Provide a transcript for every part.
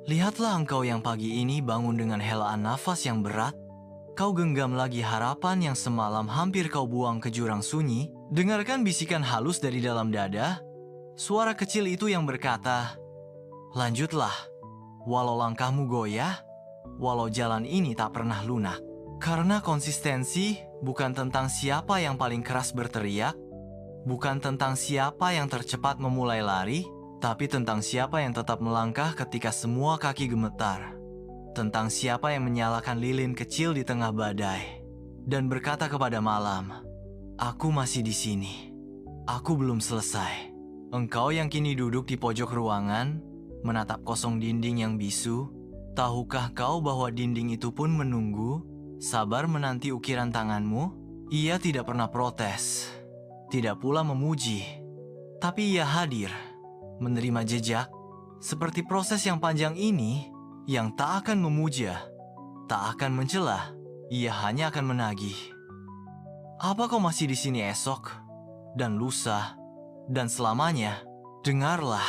Lihatlah engkau yang pagi ini bangun dengan helaan nafas yang berat. Kau genggam lagi harapan yang semalam hampir kau buang ke jurang sunyi. Dengarkan bisikan halus dari dalam dada. Suara kecil itu yang berkata, "Lanjutlah, walau langkahmu goyah, walau jalan ini tak pernah lunak." Karena konsistensi bukan tentang siapa yang paling keras berteriak, bukan tentang siapa yang tercepat memulai lari, tapi tentang siapa yang tetap melangkah ketika semua kaki gemetar. Tentang siapa yang menyalakan lilin kecil di tengah badai dan berkata kepada malam, "Aku masih di sini. Aku belum selesai." Engkau yang kini duduk di pojok ruangan, menatap kosong dinding yang bisu, tahukah kau bahwa dinding itu pun menunggu, sabar menanti ukiran tanganmu? Ia tidak pernah protes, tidak pula memuji, tapi ia hadir, menerima jejak, seperti proses yang panjang ini, yang tak akan memuja, tak akan mencela, ia hanya akan menagih. Apa kau masih di sini esok, dan lusa, dan selamanya? Dengarlah.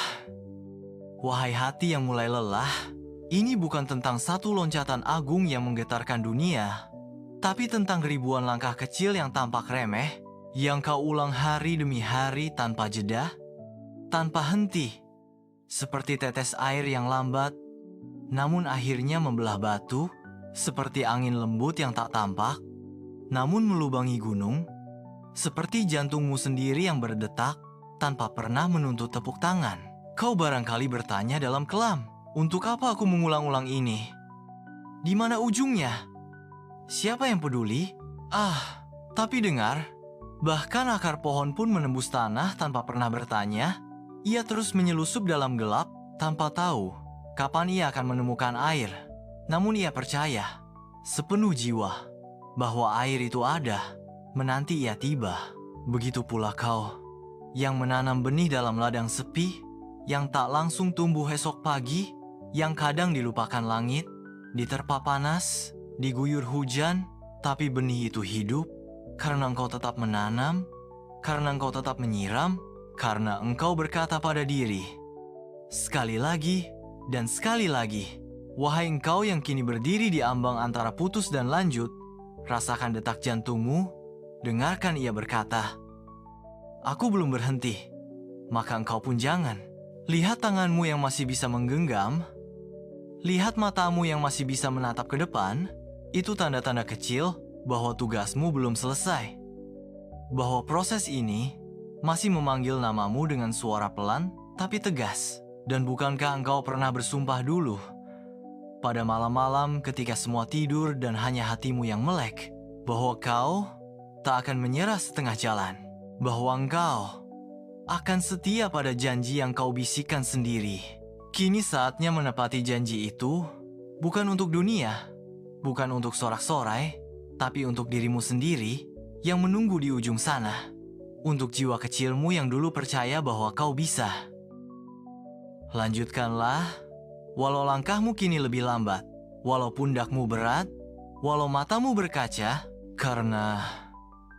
Wahai hati yang mulai lelah, ini bukan tentang satu loncatan agung yang menggetarkan dunia, tapi tentang ribuan langkah kecil yang tampak remeh, yang kau ulang hari demi hari tanpa jeda, tanpa henti, seperti tetes air yang lambat, namun akhirnya membelah batu, seperti angin lembut yang tak tampak, namun melubangi gunung, seperti jantungmu sendiri yang berdetak, tanpa pernah menuntut tepuk tangan. Kau barangkali bertanya dalam kelam, untuk apa aku mengulang-ulang ini? Di mana ujungnya? Siapa yang peduli? Tapi dengar, bahkan akar pohon pun menembus tanah tanpa pernah bertanya. Ia terus menyelusup dalam gelap tanpa tahu kapan ia akan menemukan air. Namun ia percaya, sepenuh jiwa, bahwa air itu ada, menanti ia tiba. Begitu pula kau, yang menanam benih dalam ladang sepi, yang tak langsung tumbuh esok pagi, yang kadang dilupakan langit, diterpa panas, diguyur hujan, tapi benih itu hidup, karena engkau tetap menanam, karena engkau tetap menyiram, karena engkau berkata pada diri, sekali lagi, dan sekali lagi, wahai engkau yang kini berdiri di ambang antara putus dan lanjut, rasakan detak jantungmu, dengarkan ia berkata, "Aku belum berhenti, maka engkau pun jangan." Lihat tanganmu yang masih bisa menggenggam, lihat matamu yang masih bisa menatap ke depan, itu tanda-tanda kecil bahwa tugasmu belum selesai. Bahwa proses ini masih memanggil namamu dengan suara pelan tapi tegas. Dan bukankah engkau pernah bersumpah dulu, pada malam-malam ketika semua tidur dan hanya hatimu yang melek, bahwa kau tak akan menyerah setengah jalan, bahwa engkau akan setia pada janji yang kau bisikan sendiri. Kini saatnya menepati janji itu, bukan untuk dunia, bukan untuk sorak-sorai, tapi untuk dirimu sendiri yang menunggu di ujung sana. Untuk jiwa kecilmu yang dulu percaya bahwa kau bisa. Lanjutkanlah, walau langkahmu kini lebih lambat, walau pundakmu berat, walau matamu berkaca, karena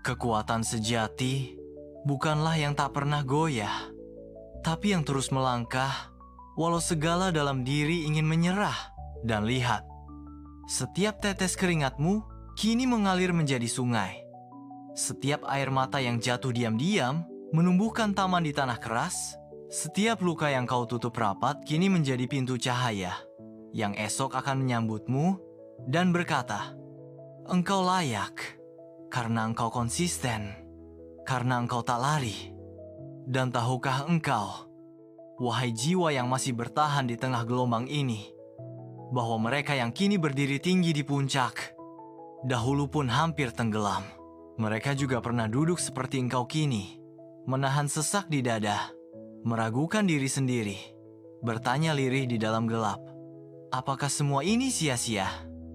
kekuatan sejati bukanlah yang tak pernah goyah, tapi yang terus melangkah, walau segala dalam diri ingin menyerah. Dan lihat, setiap tetes keringatmu kini mengalir menjadi sungai. Setiap air mata yang jatuh diam-diam menumbuhkan taman di tanah keras. Setiap luka yang kau tutup rapat kini menjadi pintu cahaya, yang esok akan menyambutmu dan berkata, "Engkau layak, karena engkau konsisten. Karena engkau tak lari." Dan tahukah engkau, wahai jiwa yang masih bertahan di tengah gelombang ini, bahwa mereka yang kini berdiri tinggi di puncak, dahulu pun hampir tenggelam. Mereka juga pernah duduk seperti engkau kini, menahan sesak di dada, meragukan diri sendiri, bertanya lirih di dalam gelap, apakah semua ini sia-sia?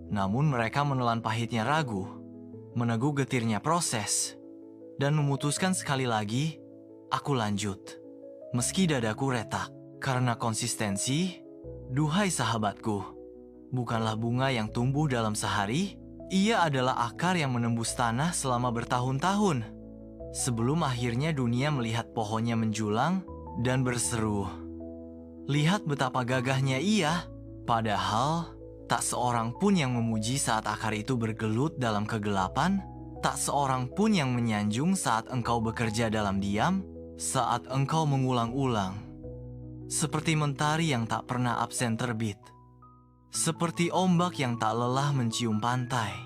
Namun mereka menelan pahitnya ragu, meneguk getirnya proses, dan memutuskan sekali lagi, aku lanjut. Meski dadaku retak, karena konsistensi, duhai sahabatku, bukanlah bunga yang tumbuh dalam sehari, ia adalah akar yang menembus tanah selama bertahun-tahun. Sebelum akhirnya dunia melihat pohonnya menjulang dan berseru, "Lihat betapa gagahnya ia, Padahal, tak seorang pun yang memuji saat akar itu bergelut dalam kegelapan, tak seorang pun yang menyanjung saat engkau bekerja dalam diam, saat engkau mengulang-ulang. Seperti mentari yang tak pernah absen terbit. Seperti ombak yang tak lelah mencium pantai.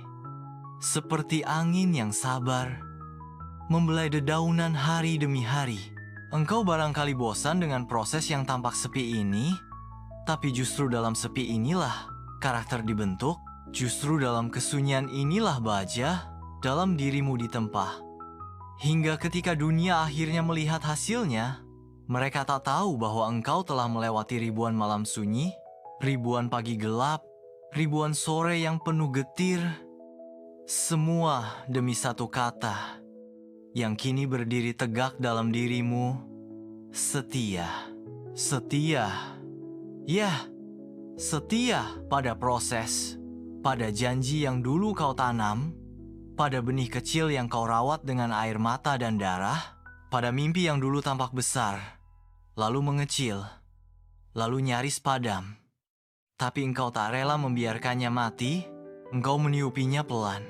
Seperti angin yang sabar, membelai dedaunan hari demi hari. Engkau barangkali bosan dengan proses yang tampak sepi ini, tapi justru dalam sepi inilah karakter dibentuk, justru dalam kesunyian inilah baja dalam dirimu ditempa. Hingga ketika dunia akhirnya melihat hasilnya, mereka tak tahu bahwa engkau telah melewati ribuan malam sunyi, ribuan pagi gelap, ribuan sore yang penuh getir, semua demi satu kata yang kini berdiri tegak dalam dirimu, setia. Setia. Ya, setia pada proses, pada janji yang dulu kau tanam, pada benih kecil yang kau rawat dengan air mata dan darah, pada mimpi yang dulu tampak besar, lalu mengecil, lalu nyaris padam. Tapi engkau tak rela membiarkannya mati, engkau meniupinya pelan,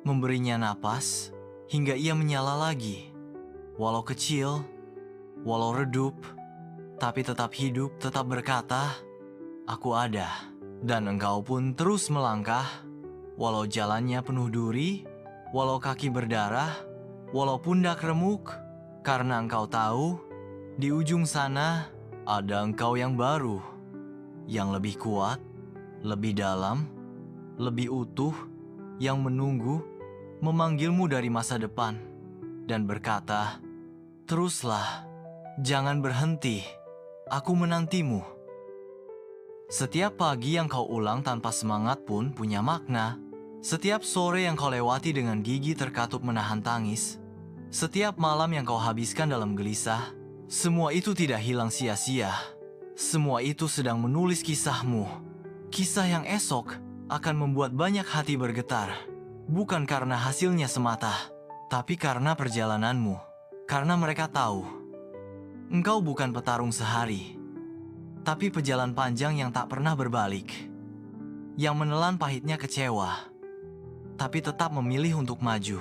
memberinya napas, hingga ia menyala lagi. Walau kecil, walau redup, tapi tetap hidup, tetap berkata, aku ada. Dan engkau pun terus melangkah, walau jalannya penuh duri, walau kaki berdarah, walau pundak remuk, karena engkau tahu, di ujung sana ada engkau yang baru, yang lebih kuat, lebih dalam, lebih utuh, yang menunggu, memanggilmu dari masa depan, dan berkata, teruslah, jangan berhenti, aku menantimu. Setiap pagi yang kau ulang tanpa semangat pun punya makna. Setiap sore yang kau lewati dengan gigi terkatup menahan tangis. Setiap malam yang kau habiskan dalam gelisah. Semua itu tidak hilang sia-sia. Semua itu sedang menulis kisahmu. Kisah yang esok akan membuat banyak hati bergetar. Bukan karena hasilnya semata, tapi karena perjalananmu. Karena mereka tahu, engkau bukan petarung sehari, tapi pejalan panjang yang tak pernah berbalik. Yang menelan pahitnya kecewa, tapi tetap memilih untuk maju.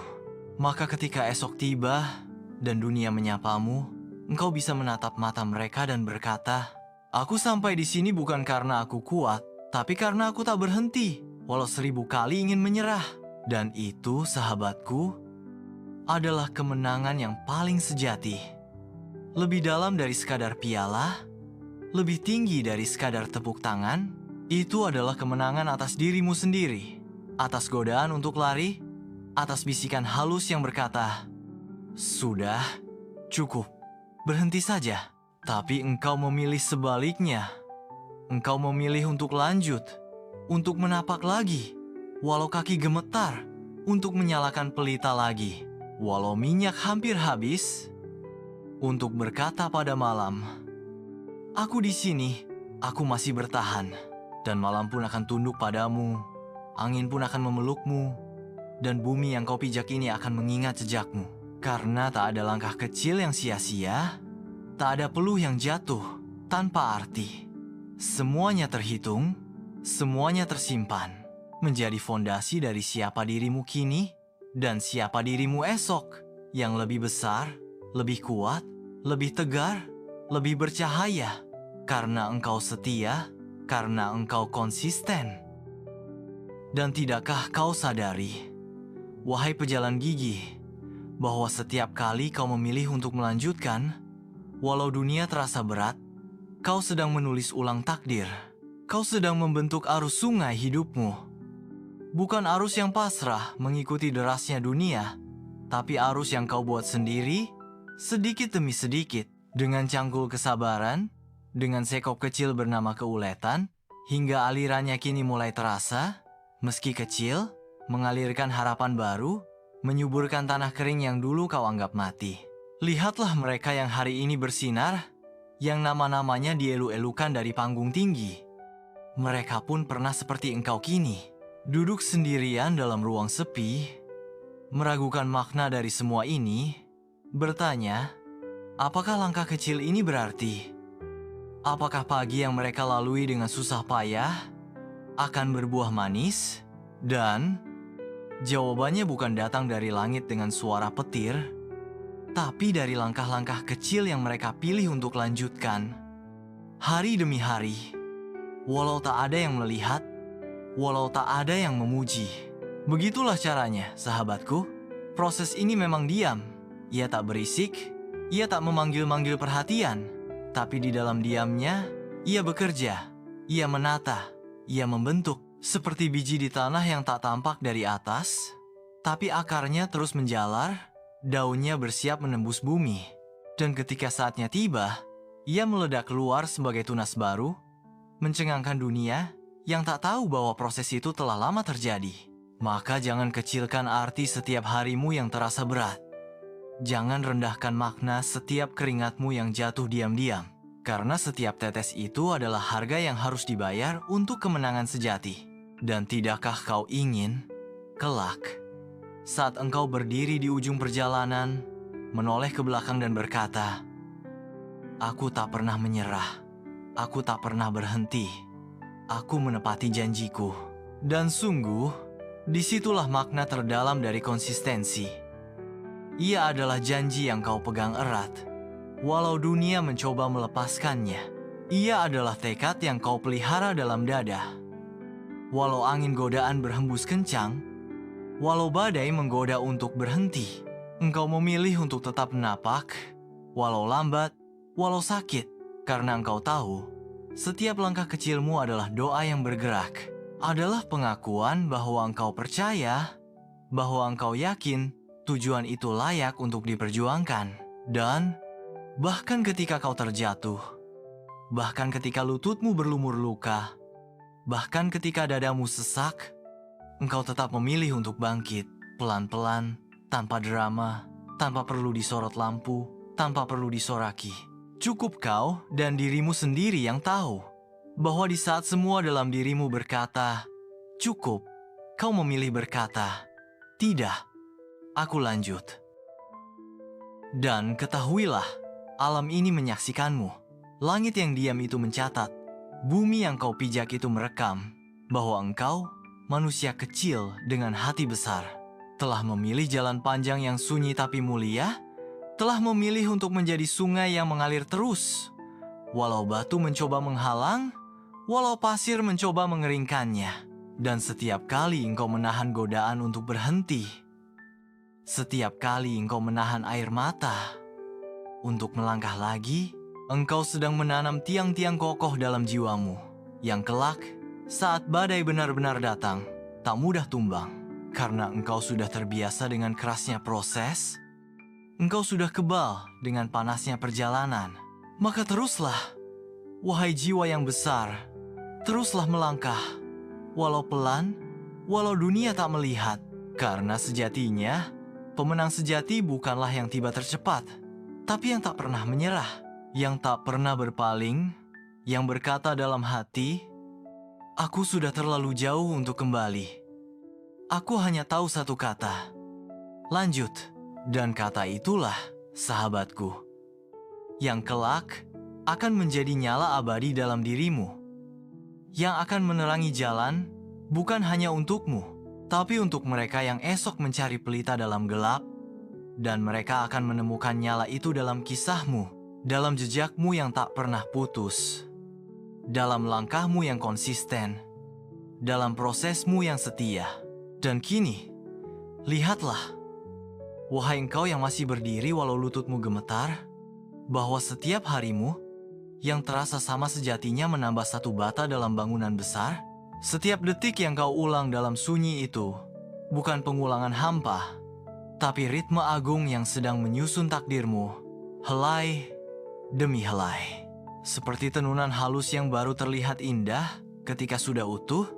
Maka ketika esok tiba dan dunia menyapamu, engkau bisa menatap mata mereka dan berkata, aku sampai di sini bukan karena aku kuat, tapi karena aku tak berhenti, walau 1000 kali ingin menyerah. Dan itu, sahabatku, adalah kemenangan yang paling sejati. Lebih dalam dari sekadar piala, lebih tinggi dari sekadar tepuk tangan, itu adalah kemenangan atas dirimu sendiri. Atas godaan untuk lari, atas bisikan halus yang berkata, sudah, cukup, berhenti saja. Tapi engkau memilih sebaliknya. Engkau memilih untuk lanjut, untuk menapak lagi, walau kaki gemetar, untuk menyalakan pelita lagi, walau minyak hampir habis, untuk berkata pada malam, aku di sini, aku masih bertahan, dan malam pun akan tunduk padamu, angin pun akan memelukmu, dan bumi yang kau pijak ini akan mengingat jejakmu. Karena tak ada langkah kecil yang sia-sia, tak ada peluh yang jatuh tanpa arti. Semuanya terhitung, semuanya tersimpan, menjadi fondasi dari siapa dirimu kini dan siapa dirimu esok, yang lebih besar, lebih kuat, lebih tegar, lebih bercahaya, karena engkau setia, karena engkau konsisten. Dan tidakkah kau sadari, wahai pejalan gigih, bahwa setiap kali kau memilih untuk melanjutkan, walau dunia terasa berat, kau sedang menulis ulang takdir. Kau sedang membentuk arus sungai hidupmu. Bukan arus yang pasrah mengikuti derasnya dunia, tapi arus yang kau buat sendiri, sedikit demi sedikit, dengan cangkul kesabaran, dengan sekop kecil bernama keuletan, hingga alirannya kini mulai terasa, meski kecil, mengalirkan harapan baru, menyuburkan tanah kering yang dulu kau anggap mati. Lihatlah mereka yang hari ini bersinar, yang nama-namanya dielu-elukan dari panggung tinggi. Mereka pun pernah seperti engkau kini, duduk sendirian dalam ruang sepi, meragukan makna dari semua ini, bertanya, apakah langkah kecil ini berarti? Apakah pagi yang mereka lalui dengan susah payah akan berbuah manis? Dan jawabannya bukan datang dari langit dengan suara petir, tapi dari langkah-langkah kecil yang mereka pilih untuk lanjutkan. Hari demi hari, walau tak ada yang melihat, walau tak ada yang memuji. Begitulah caranya, sahabatku. Proses ini memang diam. Ia tak berisik, ia tak memanggil-manggil perhatian. Tapi di dalam diamnya, ia bekerja, ia menata, ia membentuk. Seperti biji di tanah yang tak tampak dari atas, tapi akarnya terus menjalar, daunnya bersiap menembus bumi. Dan ketika saatnya tiba, ia meledak keluar sebagai tunas baru, mencengangkan dunia yang tak tahu bahwa proses itu telah lama terjadi. Maka jangan kecilkan arti setiap harimu yang terasa berat. Jangan rendahkan makna setiap keringatmu yang jatuh diam-diam, karena setiap tetes itu adalah harga yang harus dibayar untuk kemenangan sejati. Dan tidakkah kau ingin, kelak, saat engkau berdiri di ujung perjalanan, menoleh ke belakang dan berkata, "Aku tak pernah menyerah, aku tak pernah berhenti, aku menepati janjiku." Dan sungguh, disitulah makna terdalam dari konsistensi. Ia adalah janji yang kau pegang erat, walau dunia mencoba melepaskannya. Ia adalah tekad yang kau pelihara dalam dada. Walau angin godaan berhembus kencang, walau badai menggoda untuk berhenti, engkau memilih untuk tetap menapak, walau lambat, walau sakit, karena engkau tahu, setiap langkah kecilmu adalah doa yang bergerak, adalah pengakuan bahwa engkau percaya, bahwa engkau yakin, tujuan itu layak untuk diperjuangkan. Dan bahkan ketika kau terjatuh, bahkan ketika lututmu berlumur luka, bahkan ketika dadamu sesak, engkau tetap memilih untuk bangkit, pelan-pelan, tanpa drama, tanpa perlu disorot lampu, tanpa perlu disoraki. Cukup kau dan dirimu sendiri yang tahu bahwa di saat semua dalam dirimu berkata, "Cukup," kau memilih berkata, "Tidak. Aku lanjut." Dan ketahuilah, alam ini menyaksikanmu. Langit yang diam itu mencatat, bumi yang kau pijak itu merekam, bahwa engkau, manusia kecil dengan hati besar, telah memilih jalan panjang yang sunyi tapi mulia, telah memilih untuk menjadi sungai yang mengalir terus. Walau batu mencoba menghalang, walau pasir mencoba mengeringkannya, dan setiap kali engkau menahan godaan untuk berhenti, setiap kali engkau menahan air mata untuk melangkah lagi, engkau sedang menanam tiang-tiang kokoh dalam jiwamu, yang kelak, saat badai benar-benar datang, tak mudah tumbang. Karena engkau sudah terbiasa dengan kerasnya proses, engkau sudah kebal dengan panasnya perjalanan. Maka teruslah, wahai jiwa yang besar, teruslah melangkah, walau pelan, walau dunia tak melihat. Karena sejatinya, pemenang sejati bukanlah yang tiba tercepat, tapi yang tak pernah menyerah, yang tak pernah berpaling, yang berkata dalam hati, "Aku sudah terlalu jauh untuk kembali. Aku hanya tahu satu kata, lanjut." Dan kata itulah, sahabatku, yang kelak akan menjadi nyala abadi dalam dirimu, yang akan menerangi jalan bukan hanya untukmu, tapi untuk mereka yang esok mencari pelita dalam gelap, dan mereka akan menemukan nyala itu dalam kisahmu, dalam jejakmu yang tak pernah putus, dalam langkahmu yang konsisten, dalam prosesmu yang setia. Dan kini, lihatlah, wahai engkau yang masih berdiri walau lututmu gemetar, bahwa setiap harimu yang terasa sama sejatinya menambah satu bata dalam bangunan besar. Setiap detik yang kau ulang dalam sunyi itu bukan pengulangan hampa, tapi ritme agung yang sedang menyusun takdirmu, helai demi helai. Seperti tenunan halus yang baru terlihat indah ketika sudah utuh,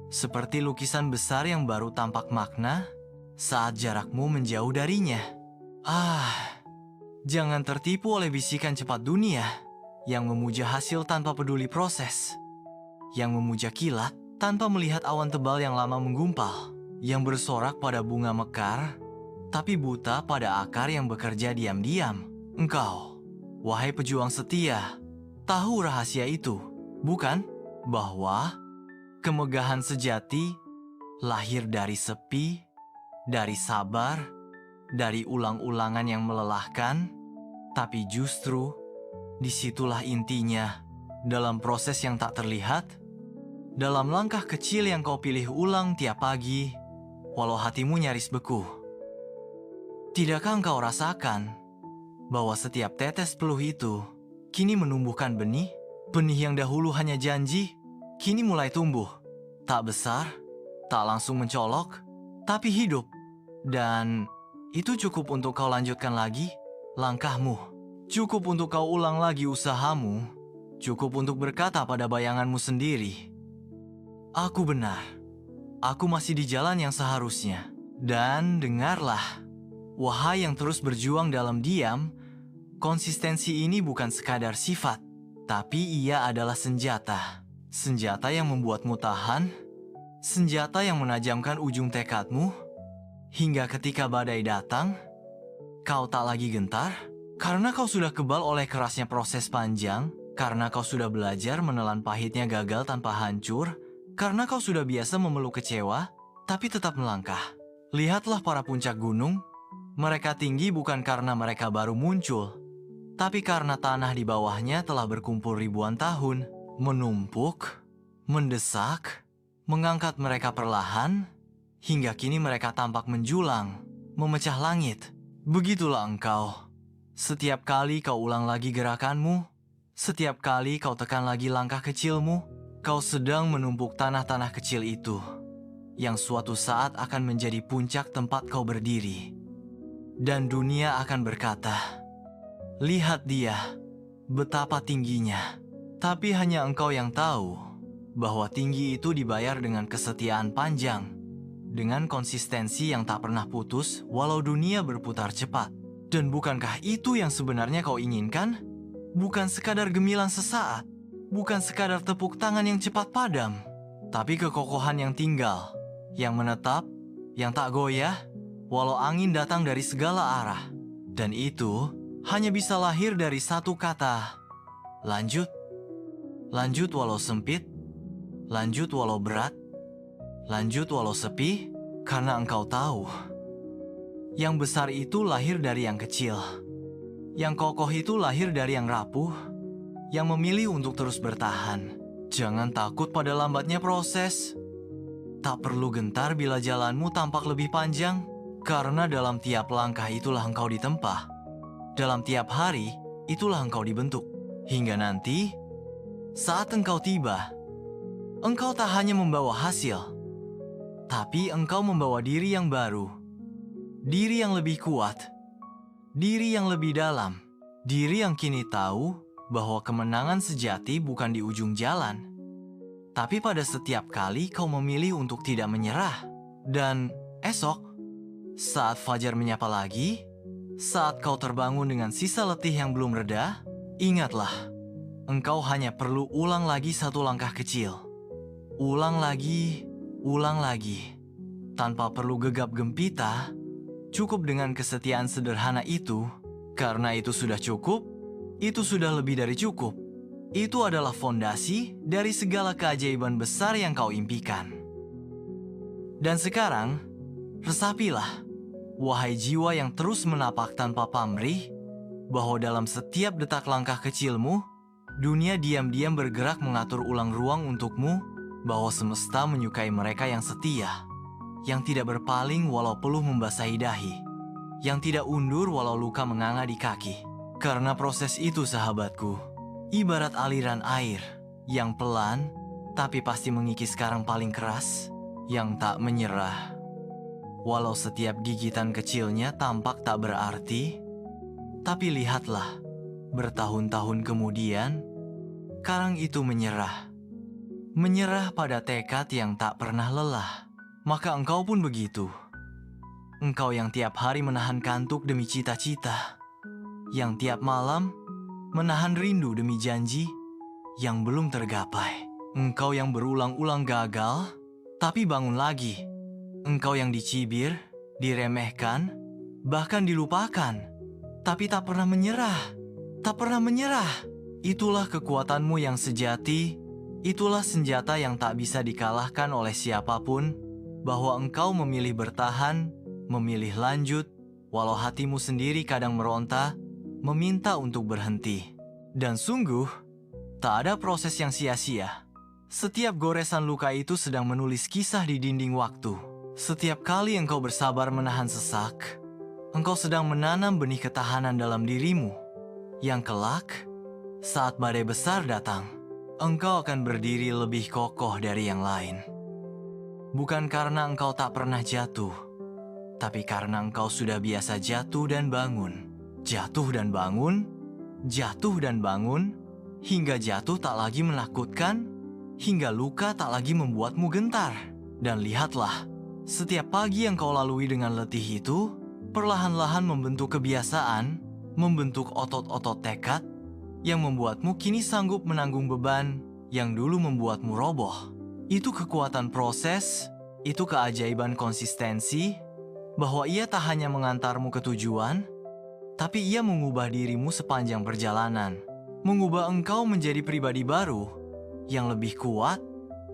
seperti lukisan besar yang baru tampak makna saat jarakmu menjauh darinya. Jangan tertipu oleh bisikan cepat dunia yang memuja hasil tanpa peduli proses, yang memuja kilat tanpa melihat awan tebal yang lama menggumpal, yang bersorak pada bunga mekar, tapi buta pada akar yang bekerja diam-diam. Engkau, wahai pejuang setia, tahu rahasia itu, bukan? Bahwa kemegahan sejati lahir dari sepi, dari sabar, dari ulang-ulangan yang melelahkan, tapi justru disitulah intinya, dalam proses yang tak terlihat, dalam langkah kecil yang kau pilih ulang tiap pagi, walau hatimu nyaris beku. Tidakkah engkau rasakan bahwa setiap tetes peluh itu kini menumbuhkan benih? Benih yang dahulu hanya janji, kini mulai tumbuh. Tak besar, tak langsung mencolok, tapi hidup. Dan itu cukup untuk kau lanjutkan lagi langkahmu. Cukup untuk kau ulang lagi usahamu. Cukup untuk berkata pada bayanganmu sendiri, aku benar. Aku masih di jalan yang seharusnya. Dan dengarlah, wahai yang terus berjuang dalam diam, konsistensi ini bukan sekadar sifat, tapi ia adalah senjata. Senjata yang membuatmu tahan, senjata yang menajamkan ujung tekadmu, hingga ketika badai datang, kau tak lagi gentar, karena kau sudah kebal oleh kerasnya proses panjang, karena kau sudah belajar menelan pahitnya gagal tanpa hancur, karena kau sudah biasa memeluk kecewa, tapi tetap melangkah. Lihatlah para puncak gunung, mereka tinggi bukan karena mereka baru muncul, tapi karena tanah di bawahnya telah berkumpul ribuan tahun, menumpuk, mendesak, mengangkat mereka perlahan, hingga kini mereka tampak menjulang, memecah langit. Begitulah engkau. Setiap kali kau ulang lagi gerakanmu, setiap kali kau tekan lagi langkah kecilmu, kau sedang menumpuk tanah-tanah kecil itu, yang suatu saat akan menjadi puncak tempat kau berdiri. Dan dunia akan berkata, lihat dia, betapa tingginya. Tapi hanya engkau yang tahu bahwa tinggi itu dibayar dengan kesetiaan panjang, dengan konsistensi yang tak pernah putus walau dunia berputar cepat. Dan bukankah itu yang sebenarnya kau inginkan? Bukan sekadar gemilang sesaat, bukan sekadar tepuk tangan yang cepat padam, tapi kekokohan yang tinggal, yang menetap, yang tak goyah, walau angin datang dari segala arah. Dan itu hanya bisa lahir dari satu kata, lanjut. Lanjut walau sempit, lanjut walau berat, lanjut walau sepi, karena engkau tahu, yang besar itu lahir dari yang kecil. Yang kokoh itu lahir dari yang rapuh, yang memilih untuk terus bertahan. Jangan takut pada lambatnya proses. Tak perlu gentar bila jalanmu tampak lebih panjang, karena dalam tiap langkah itulah engkau ditempa. Dalam tiap hari, itulah engkau dibentuk. Hingga nanti, saat engkau tiba, engkau tak hanya membawa hasil, tapi engkau membawa diri yang baru. Diri yang lebih kuat, diri yang lebih dalam, diri yang kini tahu bahwa kemenangan sejati bukan di ujung jalan, tapi pada setiap kali kau memilih untuk tidak menyerah. Dan esok, saat fajar menyapa lagi, saat kau terbangun dengan sisa letih yang belum reda, ingatlah, engkau hanya perlu ulang lagi satu langkah kecil. Ulang lagi, tanpa perlu gegap gempita. Cukup dengan kesetiaan sederhana itu, karena itu sudah cukup, itu sudah lebih dari cukup. Itu adalah fondasi dari segala keajaiban besar yang kau impikan. Dan sekarang, resapilah, wahai jiwa yang terus menapak tanpa pamrih, bahwa dalam setiap detak langkah kecilmu, dunia diam-diam bergerak mengatur ulang ruang untukmu, bahwa semesta menyukai mereka yang setia, yang tidak berpaling walau peluh membasahi dahi, yang tidak undur walau luka menganga di kaki. Karena proses itu, sahabatku, ibarat aliran air yang pelan, tapi pasti mengikis karang paling keras, yang tak menyerah. Walau setiap gigitan kecilnya tampak tak berarti, tapi lihatlah, bertahun-tahun kemudian, karang itu menyerah. Menyerah pada tekad yang tak pernah lelah. Maka engkau pun begitu. Engkau yang tiap hari menahan kantuk demi cita-cita, yang tiap malam menahan rindu demi janji yang belum tergapai. Engkau yang berulang-ulang gagal, tapi bangun lagi. Engkau yang dicibir, diremehkan, bahkan dilupakan, tapi tak pernah menyerah. Tak pernah menyerah. Itulah kekuatanmu yang sejati, itulah senjata yang tak bisa dikalahkan oleh siapapun, bahwa engkau memilih bertahan, memilih lanjut, walau hatimu sendiri kadang meronta, meminta untuk berhenti. Dan sungguh, tak ada proses yang sia-sia. Setiap goresan luka itu sedang menulis kisah di dinding waktu. Setiap kali engkau bersabar menahan sesak, engkau sedang menanam benih ketahanan dalam dirimu, yang kelak, saat badai besar datang, engkau akan berdiri lebih kokoh dari yang lain. Bukan karena engkau tak pernah jatuh, tapi karena engkau sudah biasa jatuh dan bangun. Jatuh dan bangun, jatuh dan bangun, hingga jatuh tak lagi menakutkan, hingga luka tak lagi membuatmu gentar. Dan lihatlah, setiap pagi yang kau lalui dengan letih itu, perlahan-lahan membentuk kebiasaan, membentuk otot-otot tekad, yang membuatmu kini sanggup menanggung beban yang dulu membuatmu roboh. Itu kekuatan proses, itu keajaiban konsistensi, bahwa ia tak hanya mengantarmu ke tujuan, tapi ia mengubah dirimu sepanjang perjalanan. Mengubah engkau menjadi pribadi baru, yang lebih kuat,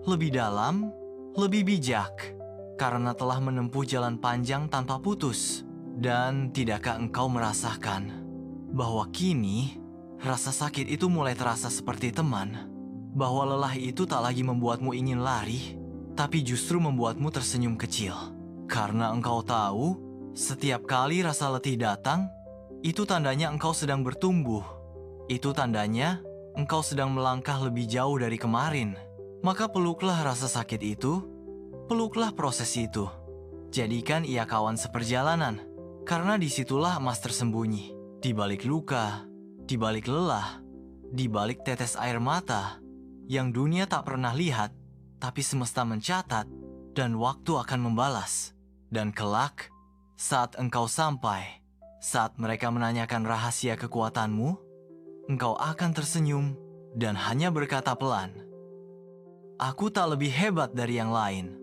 lebih dalam, lebih bijak, karena telah menempuh jalan panjang tanpa putus. Dan tidakkah engkau merasakan bahwa kini rasa sakit itu mulai terasa seperti teman, bahwa lelah itu tak lagi membuatmu ingin lari, tapi justru membuatmu tersenyum kecil. Karena engkau tahu, setiap kali rasa letih datang, itu tandanya engkau sedang bertumbuh. Itu tandanya engkau sedang melangkah lebih jauh dari kemarin. Maka peluklah rasa sakit itu, peluklah proses itu. Jadikan ia kawan seperjalanan, karena disitulah emas tersembunyi. Di balik luka, di balik lelah, di balik tetes air mata, yang dunia tak pernah lihat, tapi semesta mencatat, dan waktu akan membalas. Dan kelak, saat engkau sampai, saat mereka menanyakan rahasia kekuatanmu, engkau akan tersenyum dan hanya berkata pelan, "Aku tak lebih hebat dari yang lain.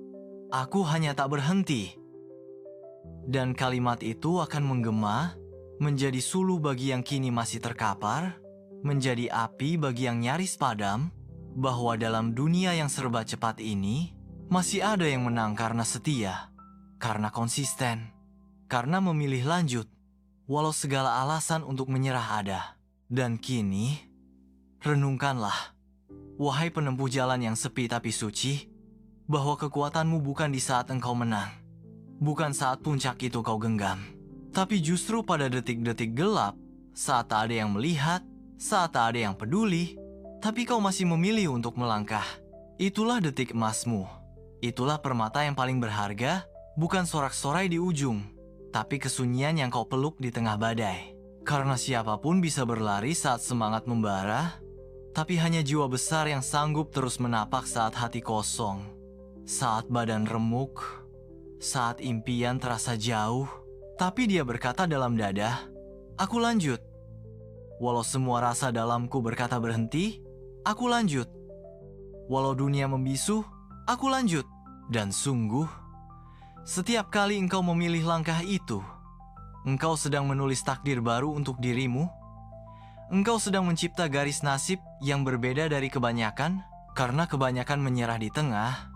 Aku hanya tak berhenti." Dan kalimat itu akan menggema, menjadi suluh bagi yang kini masih terkapar, menjadi api bagi yang nyaris padam, bahwa dalam dunia yang serba cepat ini, masih ada yang menang karena setia, karena konsisten, karena memilih lanjut, walau segala alasan untuk menyerah ada. Dan kini, renungkanlah, wahai penempuh jalan yang sepi tapi suci, bahwa kekuatanmu bukan di saat engkau menang, bukan saat puncak itu kau genggam, tapi justru pada detik-detik gelap, saat tak ada yang melihat, saat tak ada yang peduli, tapi kau masih memilih untuk melangkah. Itulah detik emasmu. Itulah permata yang paling berharga, bukan sorak-sorai di ujung, tapi kesunyian yang kau peluk di tengah badai. Karena siapapun bisa berlari saat semangat membara, tapi hanya jiwa besar yang sanggup terus menapak saat hati kosong, saat badan remuk, saat impian terasa jauh. Tapi dia berkata dalam dada, "Aku lanjut." Walau semua rasa dalamku berkata berhenti, aku lanjut. Walau dunia membisu, aku lanjut. Dan sungguh, setiap kali engkau memilih langkah itu, engkau sedang menulis takdir baru untuk dirimu. Engkau sedang mencipta garis nasib yang berbeda dari kebanyakan, karena kebanyakan menyerah di tengah,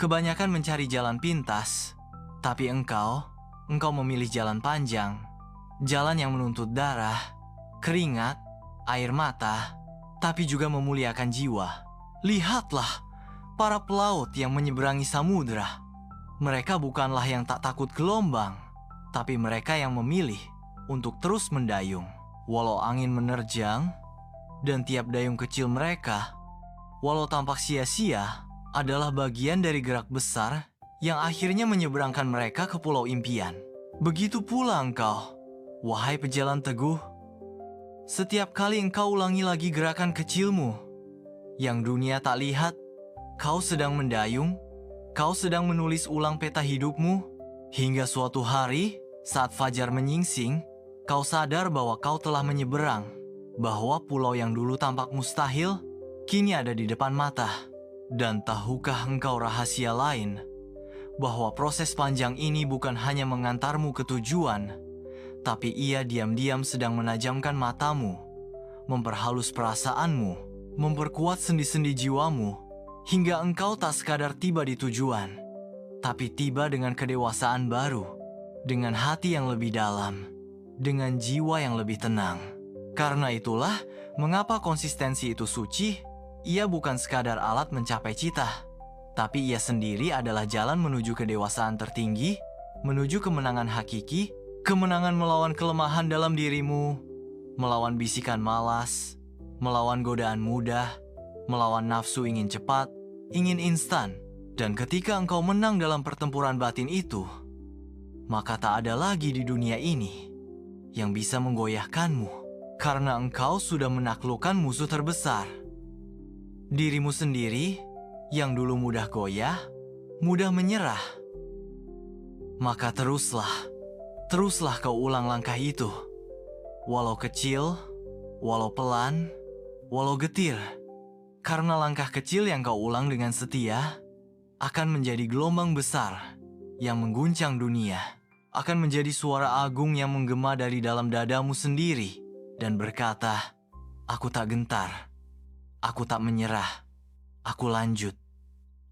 kebanyakan mencari jalan pintas, tapi engkau memilih jalan panjang, jalan yang menuntut darah, keringat, air mata, tapi juga memuliakan jiwa. Lihatlah para pelaut yang menyeberangi samudera. Mereka bukanlah yang tak takut gelombang, tapi mereka yang memilih untuk terus mendayung. Walau angin menerjang, dan tiap dayung kecil mereka, walau tampak sia-sia, adalah bagian dari gerak besar yang akhirnya menyeberangkan mereka ke pulau impian. Begitu pula engkau, wahai pejalan teguh. Setiap kali engkau ulangi lagi gerakan kecilmu, yang dunia tak lihat, kau sedang mendayung, kau sedang menulis ulang peta hidupmu, hingga suatu hari, saat fajar menyingsing, kau sadar bahwa kau telah menyeberang, bahwa pulau yang dulu tampak mustahil, kini ada di depan mata. Dan tahukah engkau rahasia lain, bahwa proses panjang ini bukan hanya mengantarmu ke tujuan, tapi ia diam-diam sedang menajamkan matamu, memperhalus perasaanmu, memperkuat sendi-sendi jiwamu, hingga engkau tak sekadar tiba di tujuan, tapi tiba dengan kedewasaan baru, dengan hati yang lebih dalam, dengan jiwa yang lebih tenang. Karena itulah mengapa konsistensi itu suci. Ia bukan sekadar alat mencapai cita, tapi ia sendiri adalah jalan menuju kedewasaan tertinggi, menuju kemenangan hakiki, kemenangan melawan kelemahan dalam dirimu, melawan bisikan malas, melawan godaan mudah, melawan nafsu ingin cepat, ingin instan. Dan ketika engkau menang dalam pertempuran batin itu, maka tak ada lagi di dunia ini yang bisa menggoyahkanmu, karena engkau sudah menaklukkan musuh terbesar. Dirimu sendiri yang dulu mudah goyah, mudah menyerah. Maka teruslah kau ulang langkah itu. Walau kecil, walau pelan, walau getir. Karena langkah kecil yang kau ulang dengan setia akan menjadi gelombang besar yang mengguncang dunia. Akan menjadi suara agung yang menggema dari dalam dadamu sendiri dan berkata, "Aku tak gentar. Aku tak menyerah. Aku lanjut.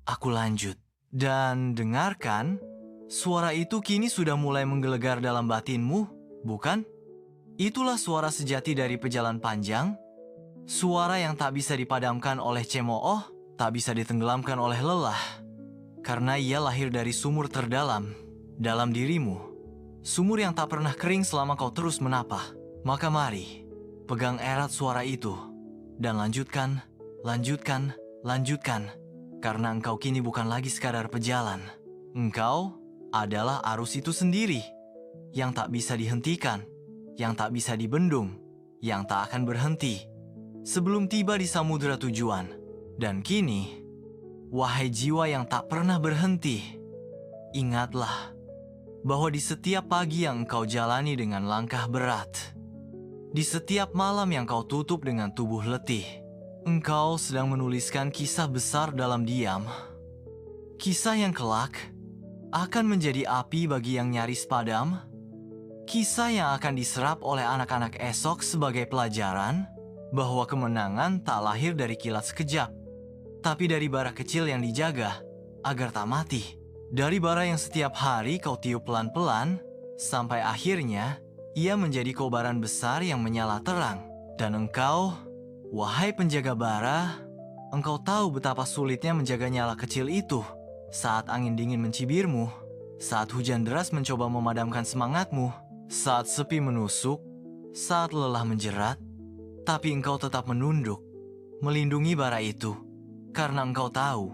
Aku lanjut." Dan dengarkan, suara itu kini sudah mulai menggelegar dalam batinmu, bukan? Itulah suara sejati dari pejalan panjang. Suara yang tak bisa dipadamkan oleh cemooh, tak bisa ditenggelamkan oleh lelah. Karena ia lahir dari sumur terdalam, dalam dirimu. Sumur yang tak pernah kering selama kau terus menapah. Maka mari, pegang erat suara itu. Dan lanjutkan, lanjutkan, lanjutkan. Karena engkau kini bukan lagi sekadar pejalan. Engkau adalah arus itu sendiri. Yang tak bisa dihentikan. Yang tak bisa dibendung. Yang tak akan berhenti. Sebelum tiba di samudera tujuan. Dan kini, wahai jiwa yang tak pernah berhenti, ingatlah bahwa di setiap pagi yang engkau jalani dengan langkah berat, di setiap malam yang kau tutup dengan tubuh letih, engkau sedang menuliskan kisah besar dalam diam. Kisah yang kelak akan menjadi api bagi yang nyaris padam. Kisah yang akan diserap oleh anak-anak esok sebagai pelajaran bahwa kemenangan tak lahir dari kilat sekejap, tapi dari bara kecil yang dijaga agar tak mati. Dari bara yang setiap hari kau tiup pelan-pelan, sampai akhirnya ia menjadi kobaran besar yang menyala terang. Dan engkau, wahai penjaga bara, engkau tahu betapa sulitnya menjaga nyala kecil itu. Saat angin dingin mencibirmu, saat hujan deras mencoba memadamkan semangatmu, saat sepi menusuk, saat lelah menjerat, tapi engkau tetap menunduk, melindungi bara itu. Karena engkau tahu,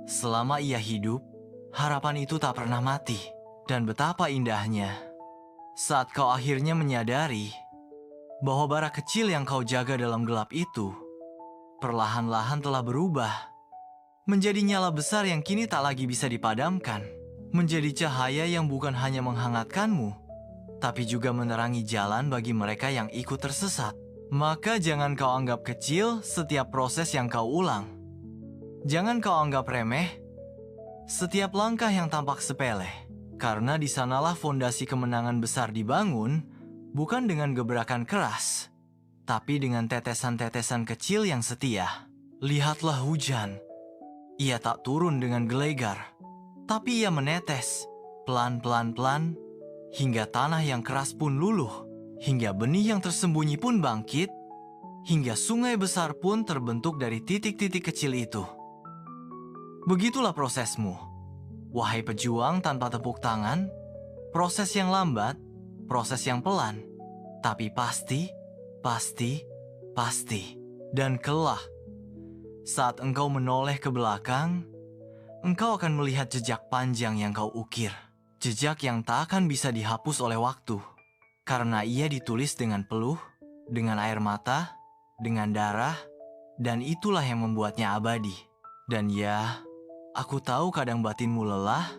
selama ia hidup, harapan itu tak pernah mati. Dan betapa indahnya saat kau akhirnya menyadari bahwa bara kecil yang kau jaga dalam gelap itu perlahan-lahan telah berubah menjadi nyala besar yang kini tak lagi bisa dipadamkan, menjadi cahaya yang bukan hanya menghangatkanmu, tapi juga menerangi jalan bagi mereka yang ikut tersesat. Maka jangan kau anggap kecil setiap proses yang kau ulang. Jangan kau anggap remeh setiap langkah yang tampak sepele. Karena di sanalah fondasi kemenangan besar dibangun, bukan dengan gebrakan keras, tapi dengan tetesan-tetesan kecil yang setia. Lihatlah hujan. Ia tak turun dengan gelegar, tapi ia menetes, pelan-pelan-pelan, hingga tanah yang keras pun luluh, hingga benih yang tersembunyi pun bangkit, hingga sungai besar pun terbentuk dari titik-titik kecil itu. Begitulah prosesmu. Wahai pejuang tanpa tepuk tangan, proses yang lambat, proses yang pelan, tapi pasti, pasti. Dan kelak, saat engkau menoleh ke belakang, engkau akan melihat jejak panjang yang kau ukir. Jejak yang tak akan bisa dihapus oleh waktu, karena ia ditulis dengan peluh, dengan air mata, dengan darah, dan itulah yang membuatnya abadi. Dan ya, aku tahu kadang batinmu lelah,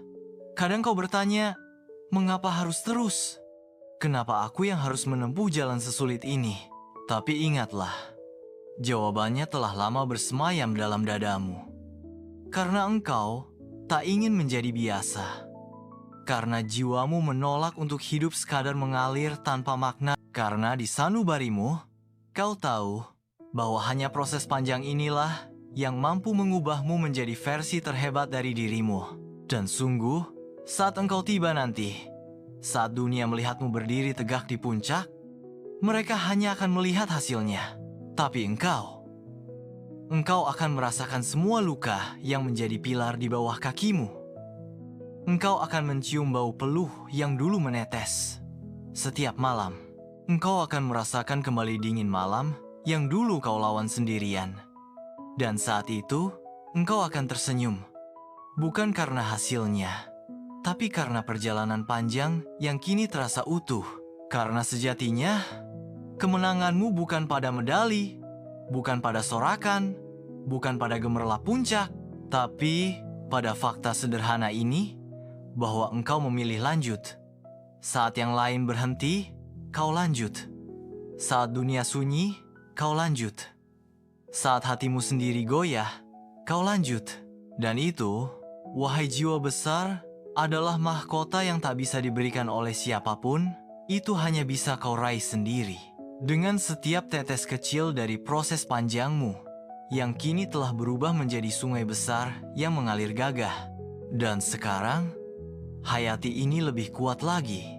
kadang kau bertanya, mengapa harus terus? Kenapa aku yang harus menempuh jalan sesulit ini? Tapi ingatlah, jawabannya telah lama bersemayam dalam dadamu. Karena engkau tak ingin menjadi biasa. Karena jiwamu menolak untuk hidup sekadar mengalir tanpa makna. Karena di sanubarimu, Kau tahu bahwa hanya proses panjang inilah yang mampu mengubahmu menjadi versi terhebat dari dirimu. Dan sungguh, saat engkau tiba nanti, saat dunia melihatmu berdiri tegak di puncak, mereka hanya akan melihat hasilnya. Tapi engkau akan merasakan semua luka yang menjadi pilar di bawah kakimu. Engkau akan mencium bau peluh yang dulu menetes. Setiap malam, engkau akan merasakan kembali dingin malam yang dulu kau lawan sendirian. Dan saat itu, engkau akan tersenyum. Bukan karena hasilnya, tapi karena perjalanan panjang yang kini terasa utuh. Karena sejatinya, kemenanganmu bukan pada medali, bukan pada sorakan, bukan pada gemerlap puncak, tapi pada fakta sederhana ini bahwa engkau memilih lanjut. Saat yang lain berhenti, kau lanjut. Saat dunia sunyi, kau lanjut. Saat hatimu sendiri goyah, kau lanjut. Dan itu, wahai jiwa besar, adalah mahkota yang tak bisa diberikan oleh siapapun. Itu hanya bisa kau raih sendiri. Dengan setiap tetes kecil dari proses panjangmu, yang kini telah berubah menjadi sungai besar yang mengalir gagah. Dan sekarang, hayati ini lebih kuat lagi.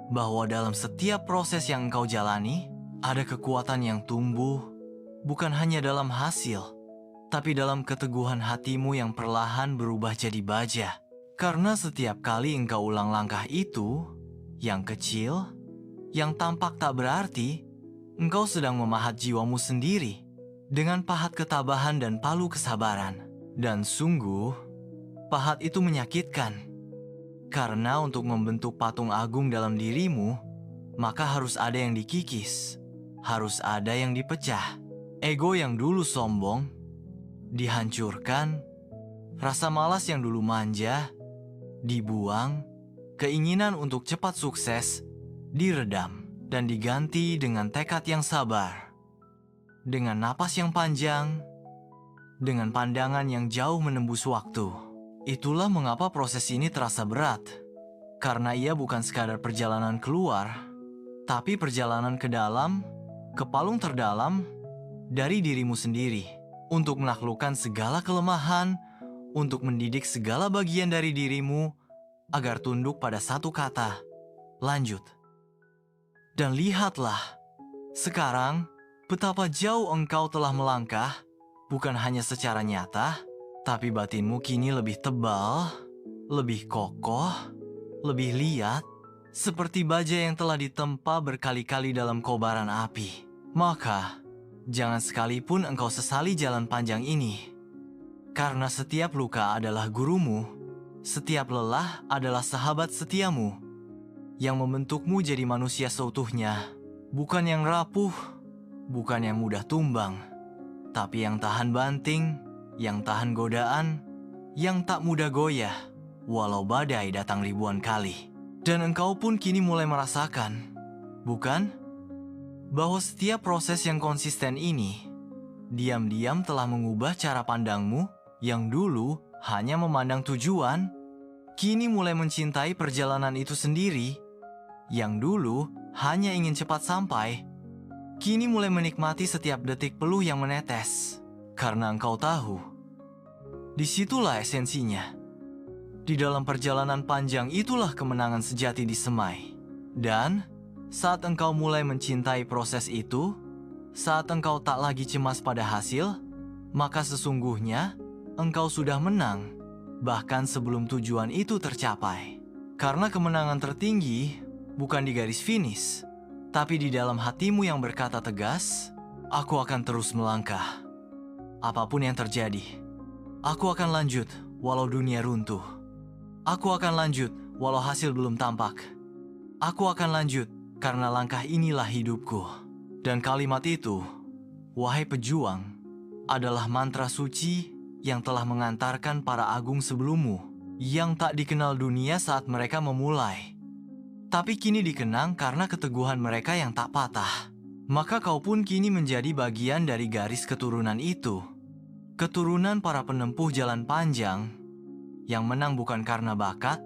Bahwa dalam setiap proses yang engkau jalani, ada kekuatan yang tumbuh, bukan hanya dalam hasil, tapi dalam keteguhan hatimu yang perlahan berubah jadi baja. Karena setiap kali engkau ulang langkah itu, yang kecil, yang tampak tak berarti, engkau sedang memahat jiwamu sendiri dengan pahat ketabahan dan palu kesabaran. Dan sungguh, pahat itu menyakitkan. Karena untuk membentuk patung agung dalam dirimu, maka harus ada yang dikikis, harus ada yang dipecah. Ego yang dulu sombong, dihancurkan, rasa malas yang dulu manja, dibuang, keinginan untuk cepat sukses, diredam, dan diganti dengan tekad yang sabar. Dengan napas yang panjang, dengan pandangan yang jauh menembus waktu. Itulah mengapa proses ini terasa berat. Karena ia bukan sekadar perjalanan keluar, tapi perjalanan ke dalam, ke palung terdalam dari dirimu sendiri. Untuk menaklukkan segala kelemahan, untuk mendidik segala bagian dari dirimu, agar tunduk pada satu kata, lanjut. Dan lihatlah, sekarang betapa jauh engkau telah melangkah, bukan hanya secara nyata, tapi batinmu kini lebih tebal, lebih kokoh, lebih liat, seperti baja yang telah ditempa berkali-kali dalam kobaran api. Maka, jangan sekalipun engkau sesali jalan panjang ini. Karena setiap luka adalah gurumu, setiap lelah adalah sahabat setiamu, yang membentukmu jadi manusia seutuhnya. Bukan yang rapuh, bukan yang mudah tumbang, tapi yang tahan banting, yang tahan godaan, yang tak mudah goyah, walau badai datang ribuan kali. Dan engkau pun kini mulai merasakan, bukan? Bahwa setiap proses yang konsisten ini, diam-diam telah mengubah cara pandangmu yang dulu hanya memandang tujuan, kini mulai mencintai perjalanan itu sendiri. Yang dulu hanya ingin cepat sampai, kini mulai menikmati setiap detik peluh yang menetes. Karena engkau tahu, disitulah esensinya. Di dalam perjalanan panjang itulah kemenangan sejati disemai. Dan saat engkau mulai mencintai proses itu, saat engkau tak lagi cemas pada hasil, maka sesungguhnya engkau sudah menang, bahkan sebelum tujuan itu tercapai. Karena kemenangan tertinggi bukan di garis finish, tapi di dalam hatimu yang berkata tegas, aku akan terus melangkah. Apapun yang terjadi, aku akan lanjut walau dunia runtuh. Aku akan lanjut walau hasil belum tampak. Aku akan lanjut karena langkah inilah hidupku. Dan kalimat itu, wahai pejuang, adalah mantra suci yang telah mengantarkan para agung sebelummu, yang tak dikenal dunia saat mereka memulai, tapi kini dikenang karena keteguhan mereka yang tak patah. Maka kau pun kini menjadi bagian dari garis keturunan itu. Keturunan para penempuh jalan panjang, yang menang bukan karena bakat,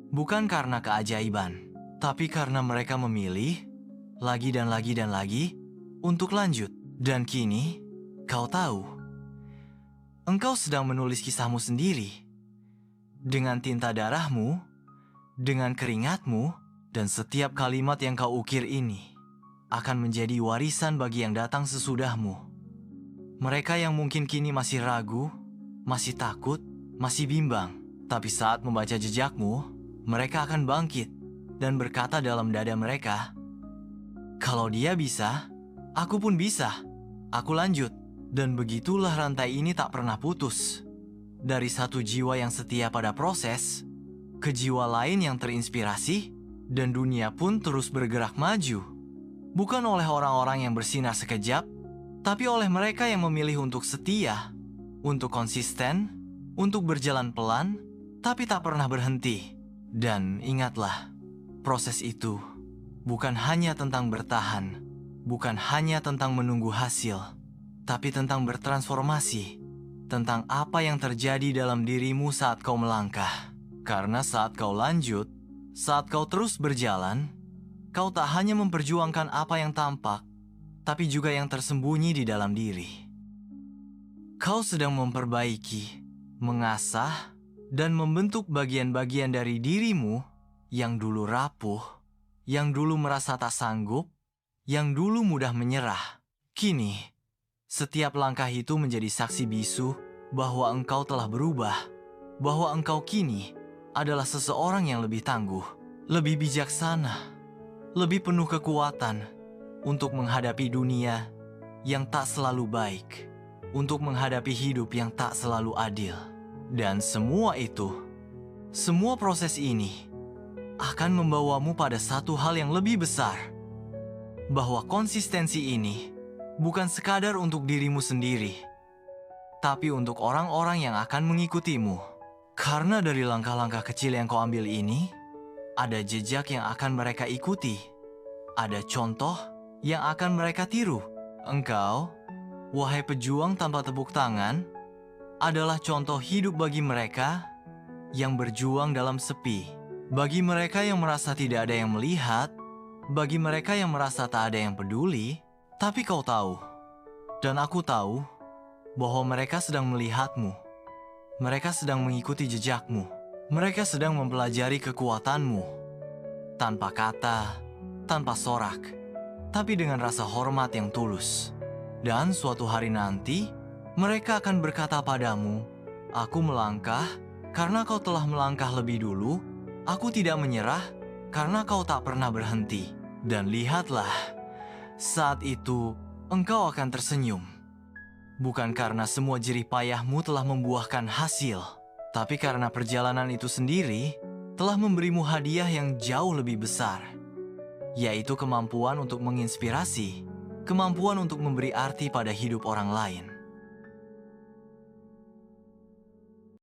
bukan karena keajaiban, tapi karena mereka memilih, lagi dan lagi dan lagi, untuk lanjut. Dan kini, kau tahu, engkau sedang menulis kisahmu sendiri. Dengan tinta darahmu, dengan keringatmu, dan setiap kalimat yang kau ukir ini akan menjadi warisan bagi yang datang sesudahmu. Mereka yang mungkin kini masih ragu, masih takut, masih bimbang. Tapi saat membaca jejakmu, mereka akan bangkit dan berkata dalam dada mereka, "Kalau dia bisa, aku pun bisa. Aku lanjut." Dan begitulah rantai ini tak pernah putus. Dari satu jiwa yang setia pada proses, ke jiwa lain yang terinspirasi, dan dunia pun terus bergerak maju. Bukan oleh orang-orang yang bersinar sekejap, tapi oleh mereka yang memilih untuk setia, untuk konsisten, untuk berjalan pelan, tapi tak pernah berhenti. Dan ingatlah, proses itu bukan hanya tentang bertahan, bukan hanya tentang menunggu hasil, tapi tentang bertransformasi, tentang apa yang terjadi dalam dirimu saat kau melangkah. Karena saat kau lanjut, saat kau terus berjalan, kau tak hanya memperjuangkan apa yang tampak, tapi juga yang tersembunyi di dalam diri. Kau sedang memperbaiki, mengasah, dan membentuk bagian-bagian dari dirimu yang dulu rapuh, yang dulu merasa tak sanggup, yang dulu mudah menyerah. Kini, setiap langkah itu menjadi saksi bisu bahwa engkau telah berubah, bahwa engkau kini adalah seseorang yang lebih tangguh, lebih bijaksana, lebih penuh kekuatan untuk menghadapi dunia yang tak selalu baik, untuk menghadapi hidup yang tak selalu adil. Dan semua itu, semua proses ini akan membawamu pada satu hal yang lebih besar, bahwa konsistensi ini bukan sekadar untuk dirimu sendiri, tapi untuk orang-orang yang akan mengikutimu. Karena dari langkah-langkah kecil yang kau ambil ini, ada jejak yang akan mereka ikuti. Ada contoh yang akan mereka tiru. Engkau, wahai pejuang tanpa tepuk tangan, adalah contoh hidup bagi mereka yang berjuang dalam sepi. Bagi mereka yang merasa tidak ada yang melihat, bagi mereka yang merasa tak ada yang peduli. Tapi kau tahu, dan aku tahu, bahwa mereka sedang melihatmu. Mereka sedang mengikuti jejakmu. Mereka sedang mempelajari kekuatanmu. Tanpa kata, tanpa sorak, tapi dengan rasa hormat yang tulus. Dan suatu hari nanti, mereka akan berkata padamu, "Aku melangkah karena kau telah melangkah lebih dulu. Aku tidak menyerah karena kau tak pernah berhenti." Dan lihatlah, saat itu, engkau akan tersenyum. Bukan karena semua jerih payahmu telah membuahkan hasil, tapi karena perjalanan itu sendiri telah memberimu hadiah yang jauh lebih besar, yaitu kemampuan untuk menginspirasi, kemampuan untuk memberi arti pada hidup orang lain.